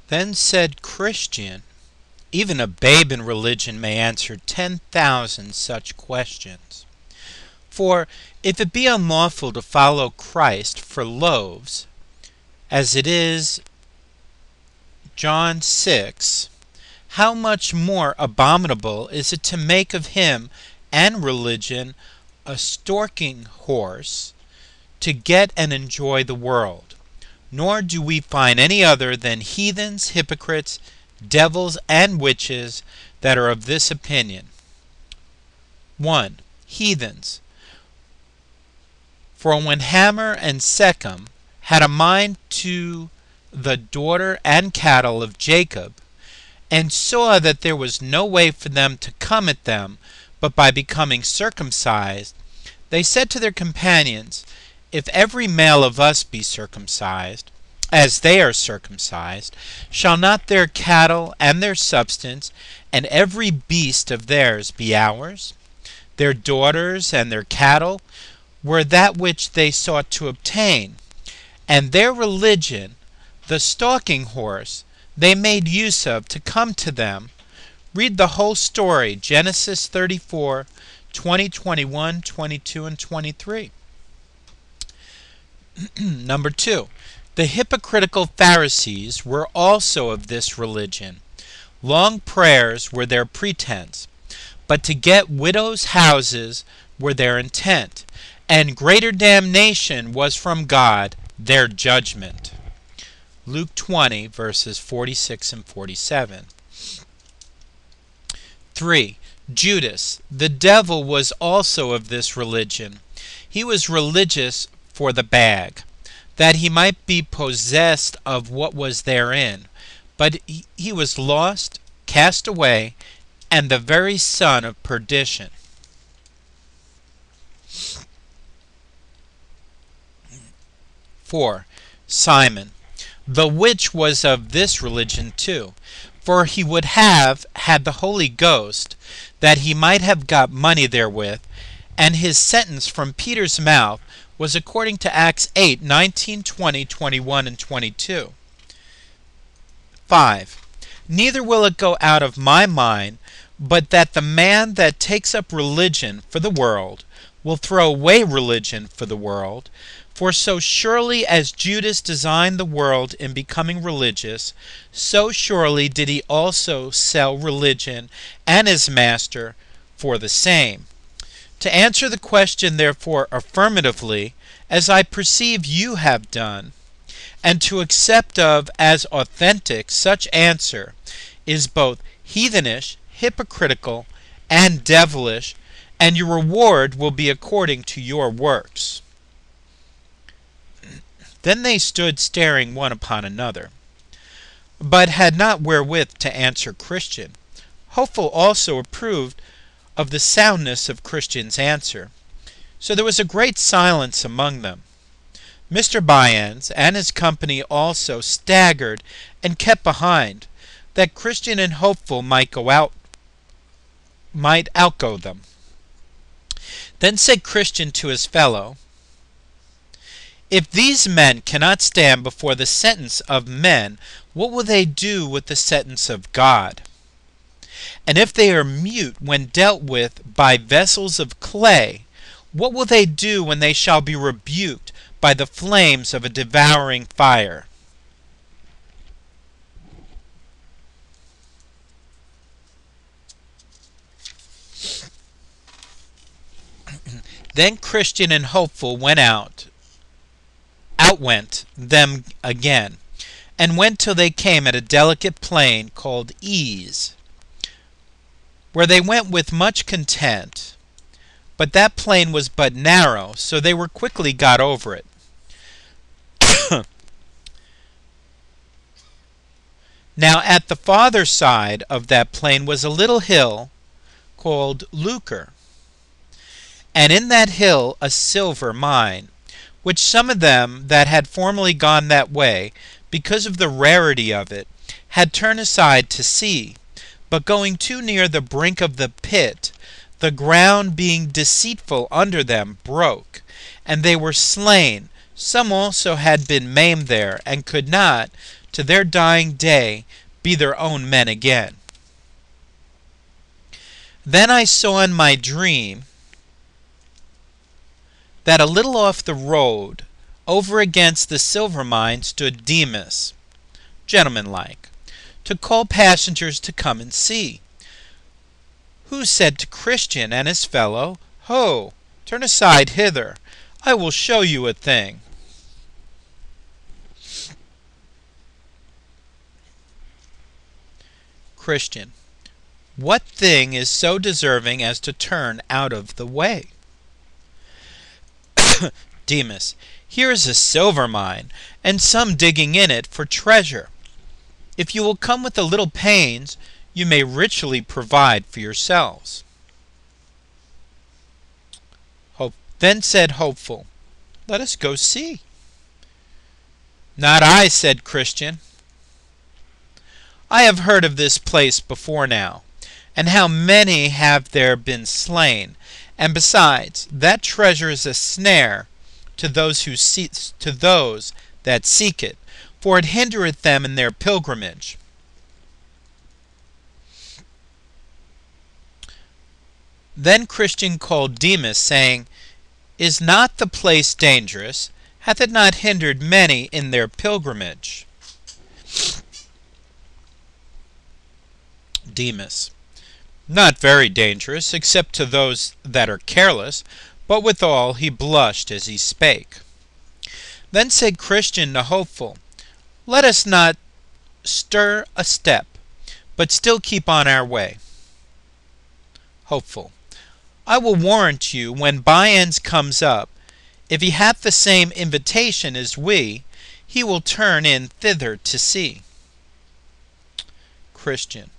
Then said Christian, even a babe in religion may answer 10,000 such questions. For if it be unlawful to follow Christ for loaves, as it is John 6, how much more abominable is it to make of him and religion a stalking horse to get and enjoy the world? Nor do we find any other than heathens, hypocrites, devils, and witches that are of this opinion. 1. Heathens. For when Hamor and Shechem had a mind to the daughter and cattle of Jacob, and saw that there was no way for them to come at them but by becoming circumcised, they said to their companions, If every male of us be circumcised, as they are circumcised, shall not their cattle and their substance and every beast of theirs be ours? Their daughters and their cattle were that which they sought to obtain, and their religion, the stalking horse, they made use of to come to them. Read the whole story, Genesis 34, 20, 21, 22, and 23. Number 2. The hypocritical Pharisees were also of this religion. Long prayers were their pretense, but to get widows' houses were their intent, and greater damnation was from God their judgment. Luke 20, verses 46 and 47. 3. Judas, the devil, was also of this religion. He was religious for the bag, that he might be possessed of what was therein. But he was lost, cast away, and the very son of perdition. 4. Simon, the which was of this religion too, for he would have had the Holy Ghost, that he might have got money therewith, and his sentence from Peter's mouth was according to Acts 8, 19, 20, 21, and 22. 5. Neither will it go out of my mind, but that the man that takes up religion for the world will throw away religion for the world. For so surely as Judas designed the world in becoming religious, so surely did he also sell religion and his master for the same. To answer the question, therefore, affirmatively, as I perceive you have done, and to accept of as authentic such answer, is both heathenish, hypocritical, and devilish, and your reward will be according to your works. Then they stood staring one upon another, but had not wherewith to answer Christian. Hopeful also approved of the soundness of Christian's answer. So there was a great silence among them. Mr. Bunyan and his company also staggered and kept behind, that Christian and Hopeful might outgo them. Then said Christian to his fellow, If these men cannot stand before the sentence of men, what will they do with the sentence of God? And if they are mute when dealt with by vessels of clay, what will they do when they shall be rebuked by the flames of a devouring fire? Then Christian and Hopeful outwent them again, and went till they came at a delicate plain called Ease, where they went with much content. But that plain was but narrow, so they were quickly got over it. Now at the farther side of that plain was a little hill called Lucre, and in that hill a silver mine, which some of them that had formerly gone that way, because of the rarity of it, had turned aside to see, but going too near the brink of the pit, the ground being deceitful under them broke, and they were slain, Some also had been maimed there, and could not, to their dying day, be their own men again. Then I saw in my dream that a little off the road, over against the silver mine, stood Demas, gentlemanlike, to call passengers to come and see. Who said to Christian and his fellow, Ho, turn aside hither, I will show you a thing. Christian, what thing is so deserving as to turn out of the way? Demas, here is a silver mine, and some digging in it for treasure. If you will come with a little pains, you may richly provide for yourselves. Then said Hopeful, Let us go see. Not I, said Christian. I have heard of this place before now, and how many have there been slain, and besides, that treasure is a snare to those that seek it, for it hindereth them in their pilgrimage. Then Christian called Demas, saying, Is not the place dangerous? Hath it not hindered many in their pilgrimage? Demas, Not very dangerous, except to those that are careless, but withal he blushed as he spake. Then said Christian to Hopeful, Let us not stir a step, but still keep on our way. Hopeful, I will warrant you, when Bunyan comes up, if he hath the same invitation as we, he will turn in thither to see. Christian,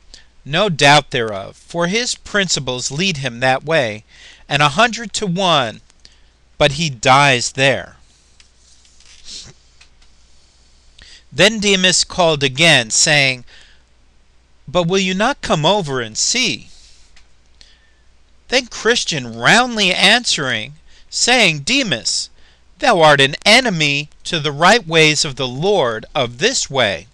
No doubt thereof, for his principles lead him that way, and 100 to 1, but he dies there. Then Demas called again, saying, But will you not come over and see? Then Christian roundly answering, saying, Demas, thou art an enemy to the right ways of the Lord of this way,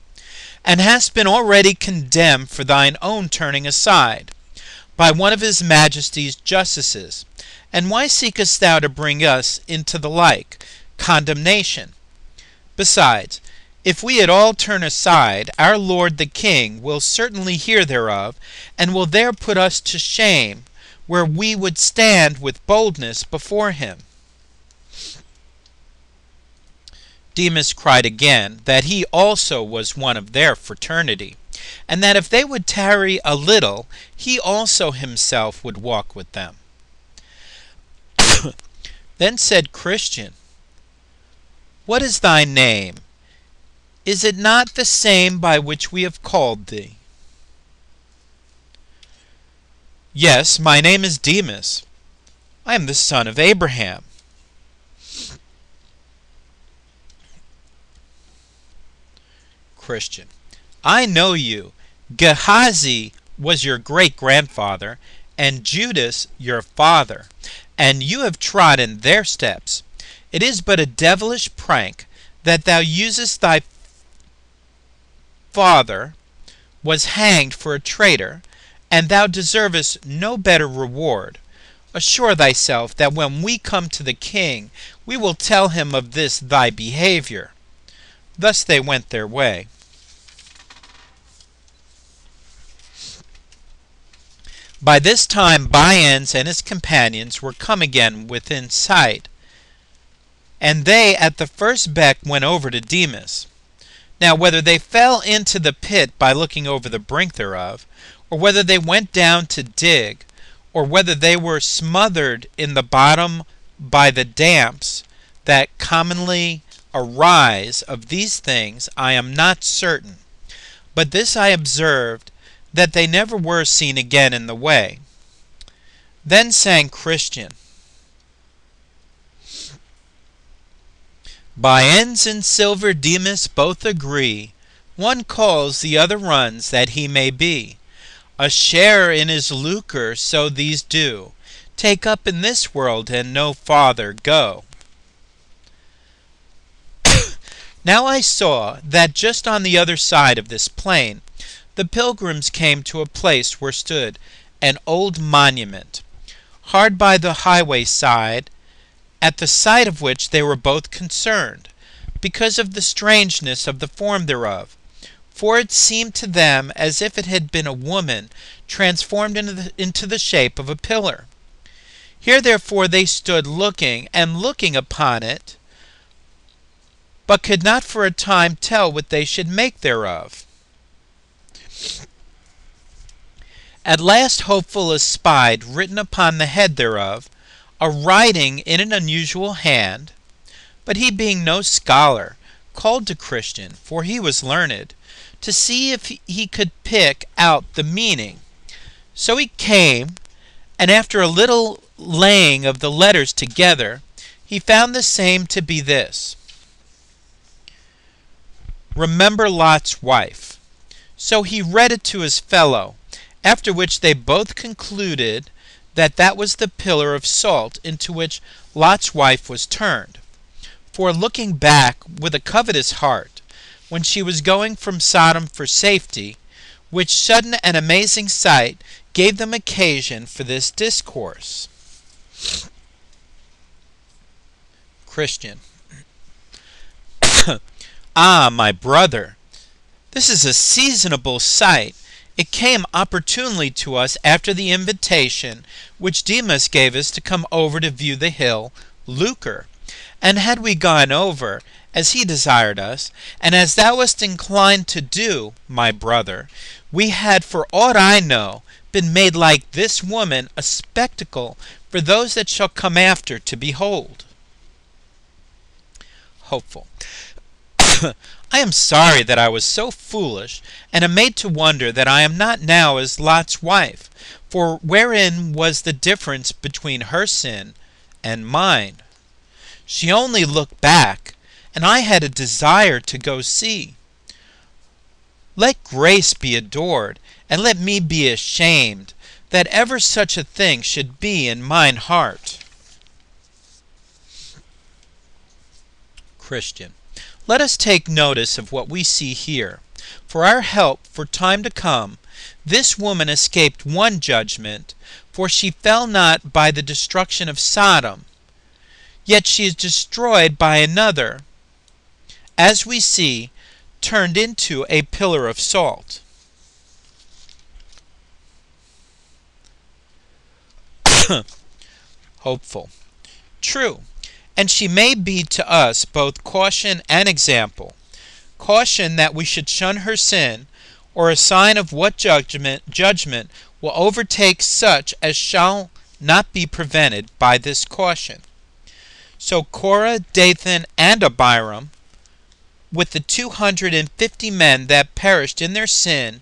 and hast been already condemned for thine own turning aside, by one of his majesty's justices. And why seekest thou to bring us into the like condemnation? Besides, if we at all turn aside, our lord the king will certainly hear thereof, and will there put us to shame, where we would stand with boldness before him. Demas cried again that he also was one of their fraternity, and that if they would tarry a little, he also himself would walk with them. Then said Christian, What is thy name? Is it not the same by which we have called thee? Yes, my name is Demas. I am the son of Abraham. Christian, I know you. Gehazi was your great-grandfather, and Judas your father, and you have trodden their steps. It is but a devilish prank that thou usest thy father was hanged for a traitor, and thou deservest no better reward. Assure thyself that when we come to the king, we will tell him of this thy behavior. Thus they went their way. By this time Bunyan and his companions were come again within sight, and they at the first beck went over to Demas. Now whether they fell into the pit by looking over the brink thereof, or whether they went down to dig, or whether they were smothered in the bottom by the damps that commonly arise of these things, I am not certain. But this I observed, that they never were seen again in the way. Then sang Christian, Bunyan and silver Demas both agree, one calls, the other runs, that he may be. A share in his lucre, so these do, take up in this world and no farther go. Now I saw that just on the other side of this plain the pilgrims came to a place where stood an old monument, hard by the highway side, at the sight of which they were both concerned, because of the strangeness of the form thereof. For it seemed to them as if it had been a woman transformed into the shape of a pillar. Here therefore they stood looking and looking upon it, but could not for a time tell what they should make thereof. At last Hopeful espied written upon the head thereof a writing in an unusual hand, but he being no scholar, called to Christian, for he was learned, to see if he could pick out the meaning. So he came, and after a little laying of the letters together, he found the same to be this: Remember Lot's wife. So he read it to his fellow, after which they both concluded that that was the pillar of salt into which Lot's wife was turned. For looking back with a covetous heart, when she was going from Sodom for safety, which sudden and amazing sight gave them occasion for this discourse. Christian. Ah, my brother, this is a seasonable sight. It came opportunely to us after the invitation which Demas gave us to come over to view the hill Lucre. And had we gone over, as he desired us, and as thou wast inclined to do, my brother, we had, for aught I know, been made like this woman a spectacle for those that shall come after to behold. Hopeful. I am sorry that I was so foolish, and am made to wonder that I am not now as Lot's wife, for wherein was the difference between her sin and mine? She only looked back, and I had a desire to go see. Let grace be adored, and let me be ashamed, that ever such a thing should be in mine heart. Christian. Let us take notice of what we see here. For our help for time to come, this woman escaped one judgment, for she fell not by the destruction of Sodom, yet she is destroyed by another, as we see, turned into a pillar of salt. Hopeful. True. And she may be to us both caution and example. Caution that we should shun her sin, or a sign of what judgment will overtake such as shall not be prevented by this caution. So Korah, Dathan, and Abiram, with the 250 men that perished in their sin,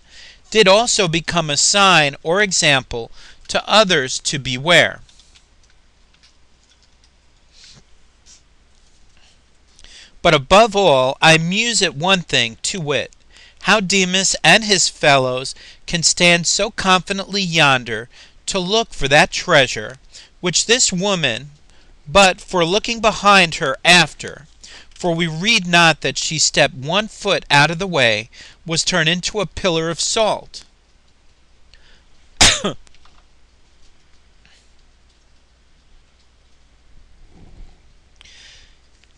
did also become a sign or example to others to beware. But above all, I muse at one thing, to wit, how Demas and his fellows can stand so confidently yonder to look for that treasure, which this woman, but for looking behind her after, for we read not that she stepped 1 foot out of the way, was turned into a pillar of salt.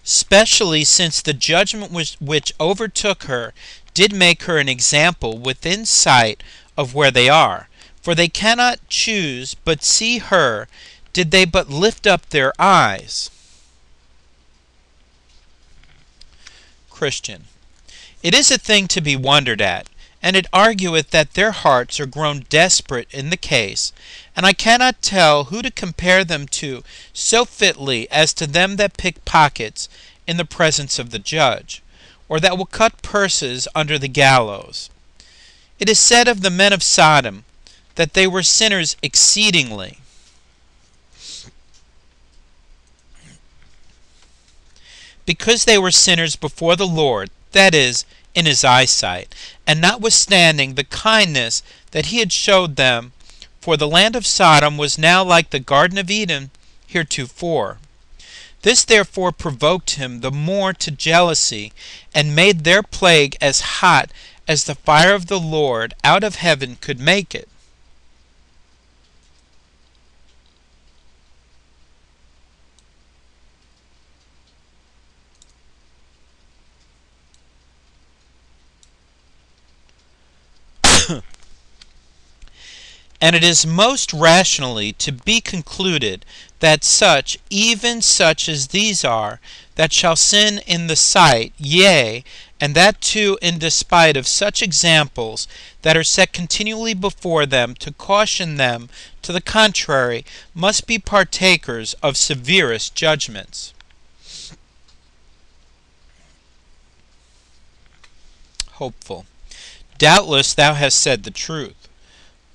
Especially since the judgment which overtook her did make her an example within sight of where they are. For they cannot choose but see her, did they but lift up their eyes. Christian. It is a thing to be wondered at, and it argueth that their hearts are grown desperate in the case, and I cannot tell who to compare them to so fitly as to them that pick pockets in the presence of the judge, or that will cut purses under the gallows. It is said of the men of Sodom that they were sinners exceedingly. Because they were sinners before the Lord, that is, in his eyesight, and notwithstanding the kindness that he had showed them, for the land of Sodom was now like the Garden of Eden heretofore. This therefore provoked him the more to jealousy, and made their plague as hot as the fire of the Lord out of heaven could make it. And it is most rationally to be concluded that such, even such as these are, that shall sin in the sight, yea, and that too in despite of such examples that are set continually before them to caution them to the contrary, must be partakers of severest judgments. Hopeful. Doubtless thou hast said the truth.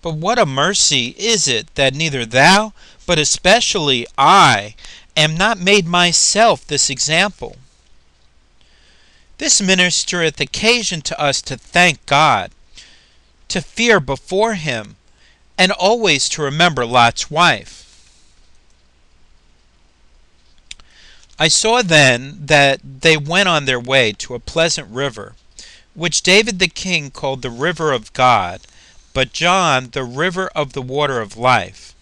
But what a mercy is it that neither thou, but especially I, am not made myself this example. This ministereth occasion to us to thank God, to fear before him, and always to remember Lot's wife. I saw then that they went on their way to a pleasant river, which David the king called the river of God, but John the river of the water of life.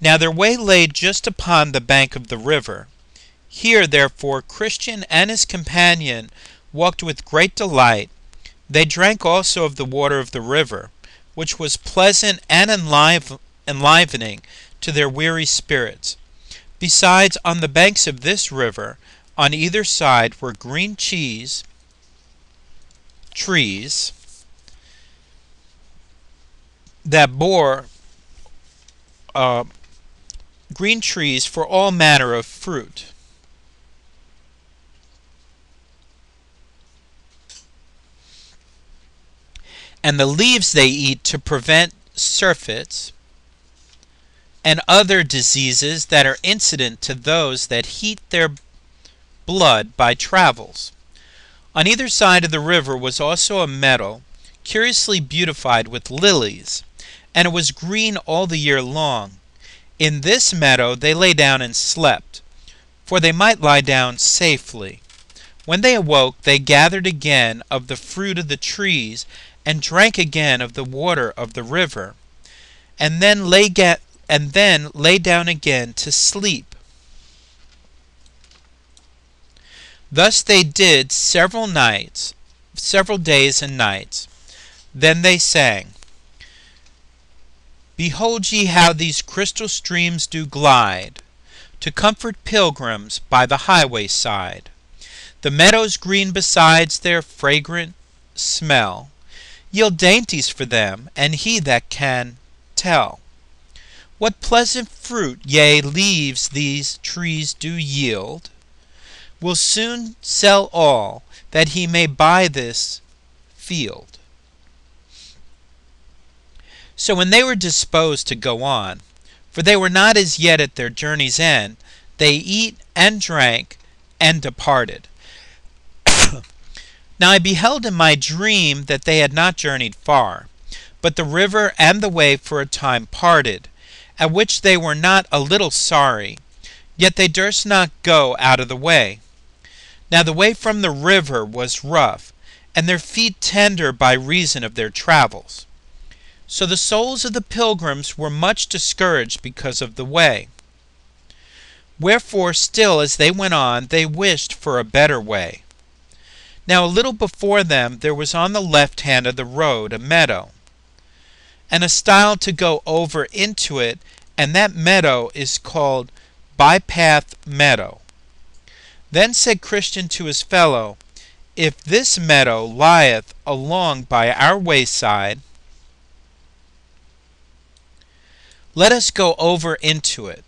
Now their way lay just upon the bank of the river. Here therefore Christian and his companion walked with great delight. They drank also of the water of the river, which was pleasant and enlivening to their weary spirits. Besides, on the banks of this river, on either side, were green trees that bore green trees for all manner of fruit. And the leaves they eat to prevent surfeits and other diseases that are incident to those that heat their blood by travels. On either side of the river was also a meadow, curiously beautified with lilies, and it was green all the year long. In this meadow they lay down and slept, for they might lie down safely. When they awoke, they gathered again of the fruit of the trees, and drank again of the water of the river, and then lay down again to sleep. Thus they did several days and nights. Then they sang, Behold ye how these crystal streams do glide, to comfort pilgrims by the highway side. The meadows green besides their fragrant smell yield dainties for them, and he that can tell what pleasant fruit, yea, leaves these trees do yield, will soon sell all, that he may buy this field. So when they were disposed to go on, for they were not as yet at their journey's end, they eat and drank and departed. Now I beheld in my dream that they had not journeyed far, but the river and the way for a time parted, at which they were not a little sorry, yet they durst not go out of the way. Now the way from the river was rough, and their feet tender by reason of their travels. So the souls of the pilgrims were much discouraged because of the way. Wherefore still as they went on, they wished for a better way. Now a little before them there was on the left hand of the road a meadow, and a stile to go over into it, and that meadow is called Bypath Meadow. Then said Christian to his fellow, If this meadow lieth along by our wayside, let us go over into it.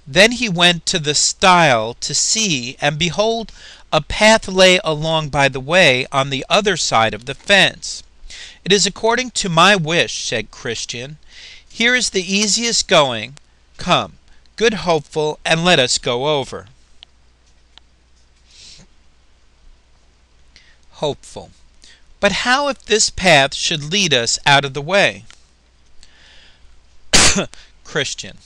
Then he went to the stile to see, and behold, a path lay along by the way on the other side of the fence. It is according to my wish, said Christian. Here is the easiest going. Come, good hopeful, and let us go over. Hopeful. But how if this path should lead us out of the way? Christian.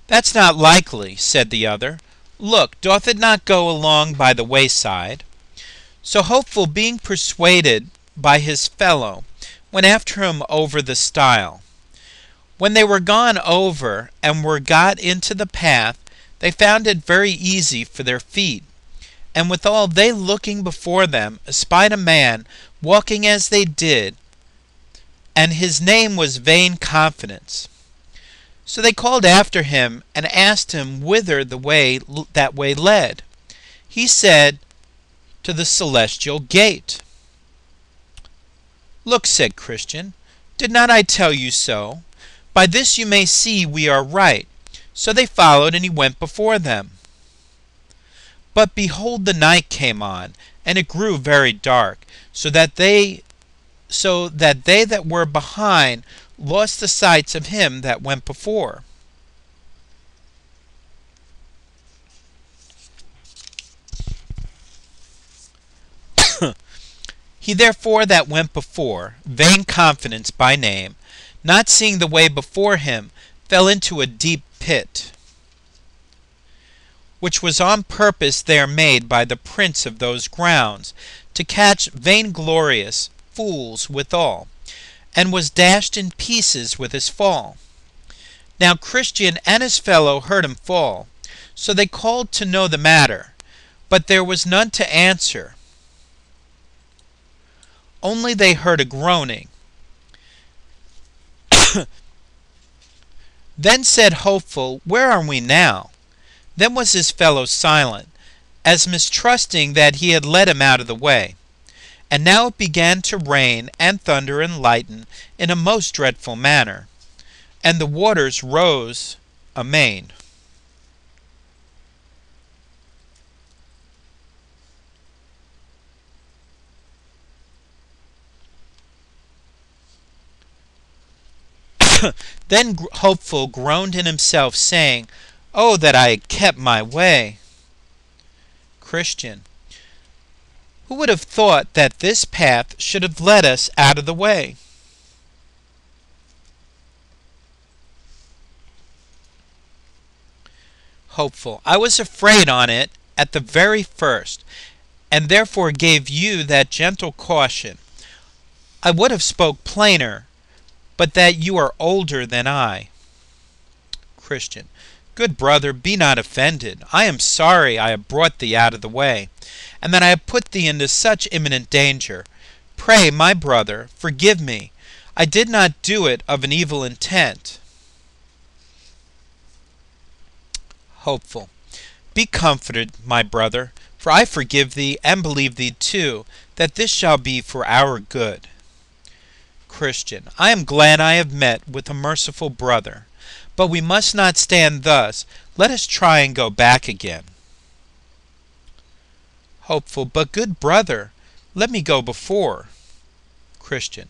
"That's not likely," said the other. "Look, doth it not go along by the wayside?" So Hopeful, being persuaded by his fellow, went after him over the stile. When they were gone over, and were got into the path, they found it very easy for their feet. And withal they, looking before them, espied a man walking as they did, and his name was Vain Confidence. So they called after him, and asked him whither that way led. He said, "To the celestial gate." "Look," said Christian, "did not I tell you so? By this you may see we are right." So they followed, and he went before them. But behold, the night came on, and it grew very dark, so that they that were behind lost the sight of him that went before. He therefore that went before, Vain Confidence by name, not seeing the way before him, fell into a deep pit, which was on purpose there made by the prince of those grounds, to catch vainglorious fools withal, and was dashed in pieces with his fall. Now Christian and his fellow heard him fall, so they called to know the matter, but there was none to answer, only they heard a groaning. Then said Hopeful, "Where are we now?" Then was his fellow silent, as mistrusting that he had led him out of the way. And now it began to rain, and thunder, and lighten, in a most dreadful manner, and the waters rose amain. Then Hopeful groaned in himself, saying, "Oh, that I had kept my way!" Christian. Who would have thought that this path should have led us out of the way? Hopeful. I was afraid on it at the very first, and therefore gave you that gentle caution. I would have spoke plainer, but that you are older than I. Christian. Good brother, be not offended. I am sorry I have brought thee out of the way, and that I have put thee into such imminent danger. Pray, my brother, forgive me. I did not do it of an evil intent. Hopeful. Be comforted, my brother, for I forgive thee, and believe thee too, that this shall be for our good. Christian. I am glad I have met with a merciful brother, but we must not stand thus. Let us try and go back again. Hopeful. But, good brother, let me go before. Christian.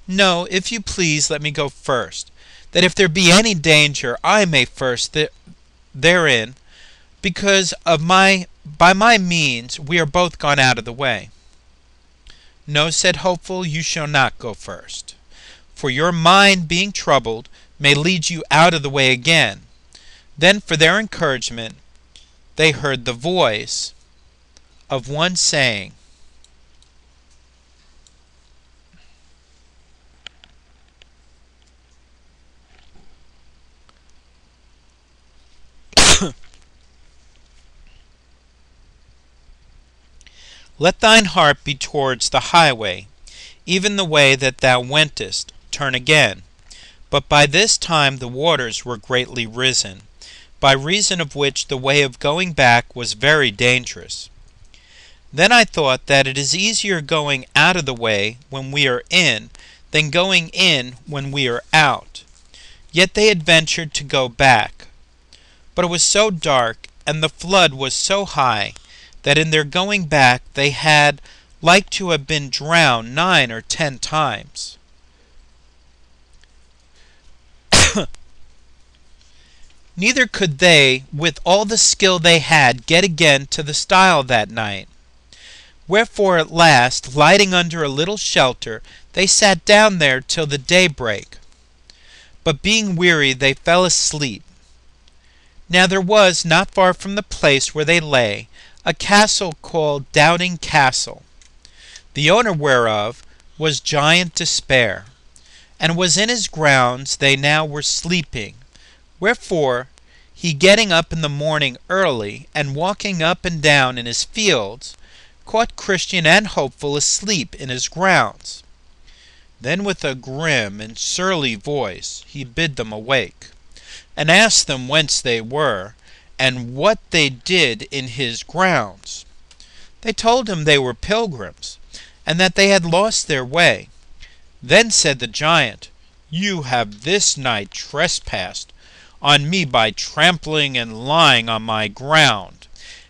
No, if you please, let me go first, that if there be any danger, I may first therein, because by my means we are both gone out of the way. No, said Hopeful, you shall not go first, for your mind being troubled may lead you out of the way again. Then for their encouragement they heard the voice of one saying, Let thine heart be towards the highway, even the way that thou wentest, turn again. But by this time the waters were greatly risen, by reason of which the way of going back was very dangerous. Then I thought that it is easier going out of the way when we are in, than going in when we are out. Yet they had ventured to go back. But it was so dark, and the flood was so high, that in their going back they had like to have been drowned 9 or 10 times. Neither could they, with all the skill they had, get again to the stile that night. Wherefore at last, lighting under a little shelter, they sat down there till the daybreak. But being weary, they fell asleep. Now there was, not far from the place where they lay, a castle called Doubting Castle, the owner whereof was Giant Despair, and was in his grounds they now were sleeping. Wherefore he, getting up in the morning early, and walking up and down in his fields, caught Christian and Hopeful asleep in his grounds. Then with a grim and surly voice he bid them awake, and asked them whence they were, and what they did in his grounds. They told him they were pilgrims, and that they had lost their way. Then said the giant, "You have this night trespassed on me by trampling and lying on my ground,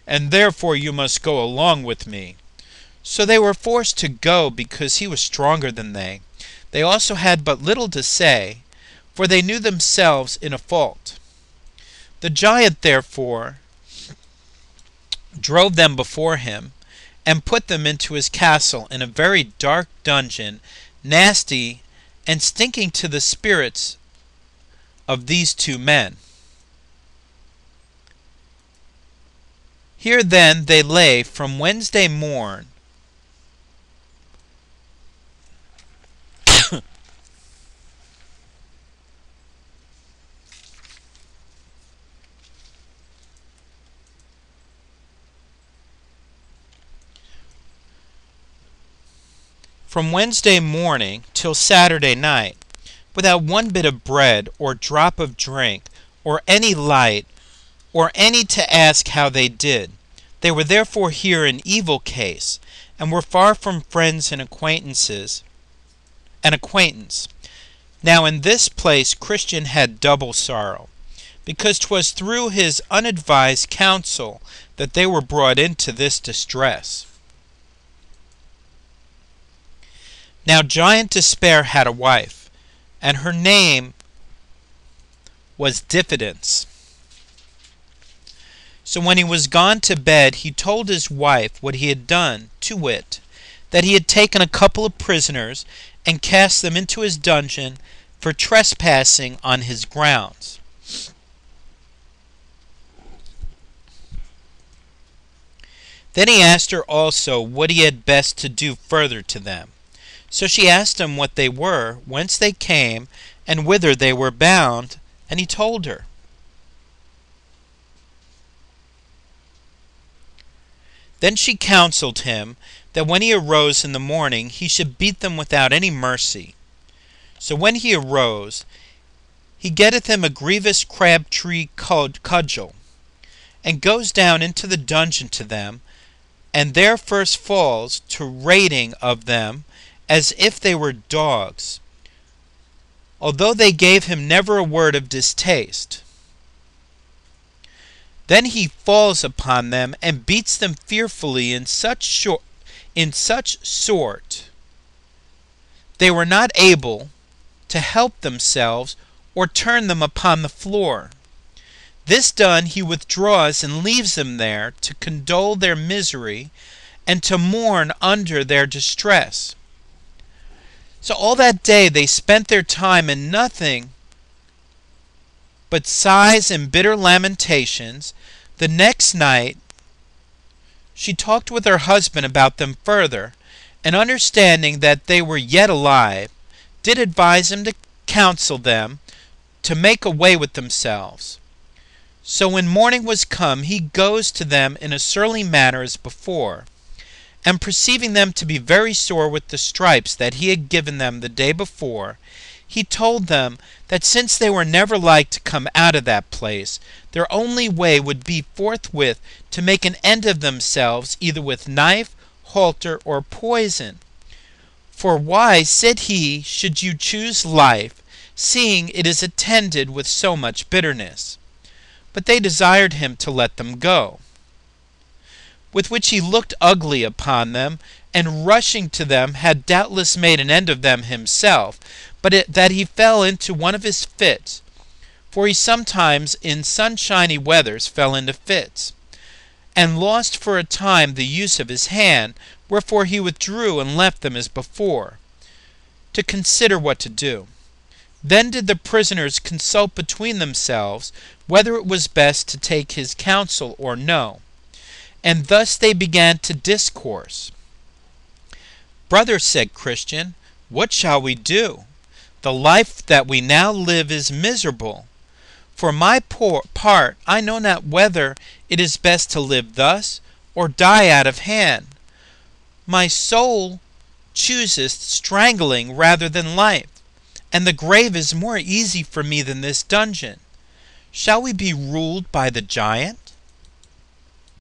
and therefore you must go along with me." So they were forced to go because he was stronger than they. They also had but little to say, for they knew themselves in a fault. The giant therefore drove them before him, and put them into his castle in a very dark dungeon, nasty and stinking to the spirits of these two men. Here then they lay from Wednesday morn from Wednesday morning till Saturday night, without one bit of bread or drop of drink, or any light, or any to ask how they did. They were therefore here in evil case, and were far from friends and acquaintance. Now in this place Christian had double sorrow, because 'twas through his unadvised counsel that they were brought into this distress. Now Giant Despair had a wife, and her name was Diffidence. So when he was gone to bed, he told his wife what he had done, to wit, that he had taken a couple of prisoners and cast them into his dungeon for trespassing on his grounds. Then he asked her also what he had best to do further to them. So she asked him what they were, whence they came, and whither they were bound, and he told her. Then she counselled him that when he arose in the morning he should beat them without any mercy. So when he arose, he getteth him a grievous crab-tree cudgel, and goes down into the dungeon to them, and there first falls to rating of them, as if they were dogs, although they gave him never a word of distaste. Then he falls upon them and beats them fearfully in such sort they were not able to help themselves or turn them upon the floor. This done, he withdraws and leaves them there to condole their misery and to mourn under their distress. So all that day they spent their time in nothing but sighs and bitter lamentations. The next night she talked with her husband about them further, and understanding that they were yet alive, did advise him to counsel them to make away with themselves. So when morning was come, he goes to them in a surly manner as before, and perceiving them to be very sore with the stripes that he had given them the day before, he told them that since they were never like to come out of that place, their only way would be forthwith to make an end of themselves, either with knife, halter, or poison. For why, said he, should you choose life, seeing it is attended with so much bitterness? But they desired him to let them go. With which he looked ugly upon them, and rushing to them had doubtless made an end of them himself, but that he fell into one of his fits, for he sometimes in sunshiny weathers fell into fits, and lost for a time the use of his hand, wherefore he withdrew and left them as before, to consider what to do. Then did the prisoners consult between themselves whether it was best to take his counsel or no. And thus they began to discourse. "Brother," said Christian, "what shall we do? The life that we now live is miserable. For my part, I know not whether it is best to live thus, or die out of hand. My soul chooseth strangling rather than life, and the grave is more easy for me than this dungeon. Shall we be ruled by the giant?